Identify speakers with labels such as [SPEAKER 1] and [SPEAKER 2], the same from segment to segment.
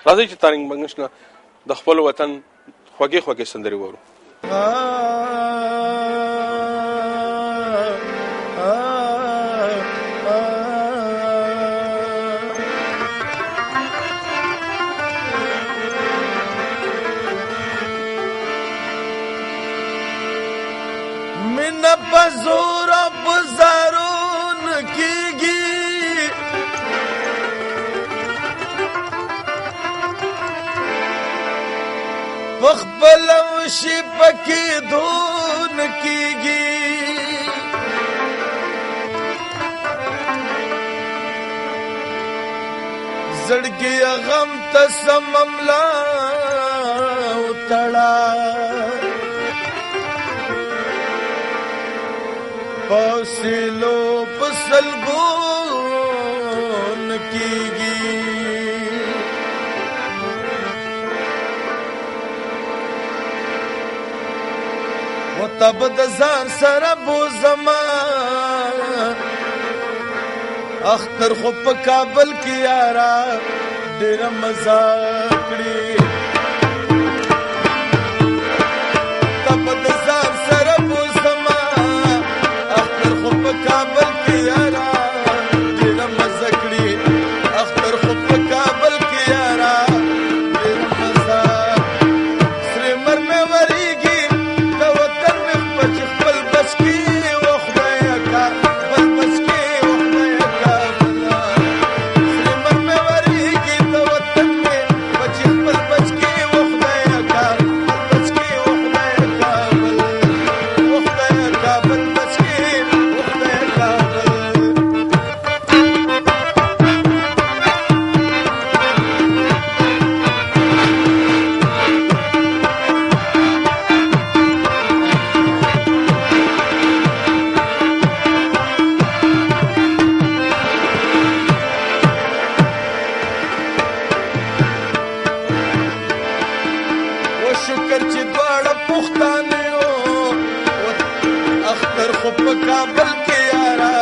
[SPEAKER 1] راځئ چې طارق منګش نه د خپل وطن خوږې خوږې سندرې وورو.
[SPEAKER 2] من بزور بزارون کیږي خپل وشي پکې دون کیږي زړګي غم ته سمملا وتړا پوسلو پسلګون کیږي و تب د ځان سره بوزما اختر خو په کابل کې یارا ډېر مزه کړی تب د ځان سره بوزما اختر خو په کابل کې یارا ډېر مزه کړی اختر خو په کابل کې یارا ډېر مزه سره مرمه وریږي شکر چې دواړه پښتانه یو اختر خو په کابل کې یارا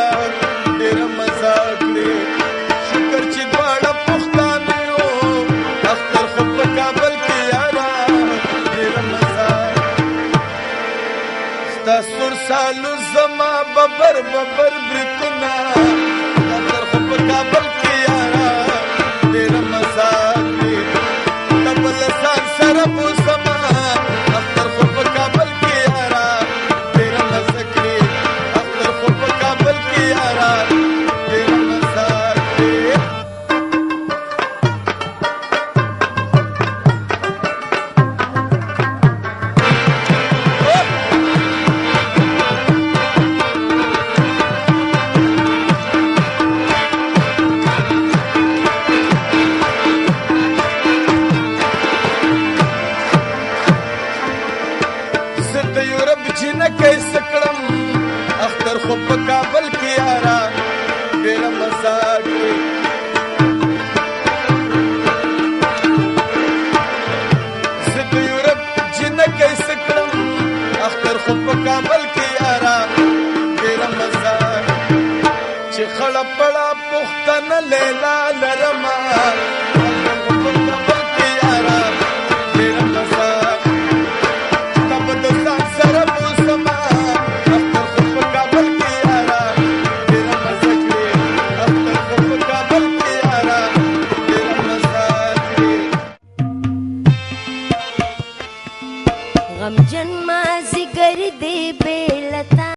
[SPEAKER 2] ډېر مزه کړې شکر چې دواړه پښتانه یو اختر خو په کابل کې یارا ډېر مزه ستا سور سالو زما ببر ببر برتنا اختر خو په کابل کې یارا ډېر مزه کړې تبل سان سره بوسما اختر خو په کابل کې یارا ډېر مزه کړې اختر خو په کابل کې یارا ډېر مزه کړې کیسه کړم اختر خو په کابل کې یارا ډېر مزه کړې زه د یورپ جنه کیسه کړم اختر خو په کابل کې یارا ډېر مزه چې خړه پړه پښتنه لیلا لرما
[SPEAKER 3] غمجن مازیګر دی بے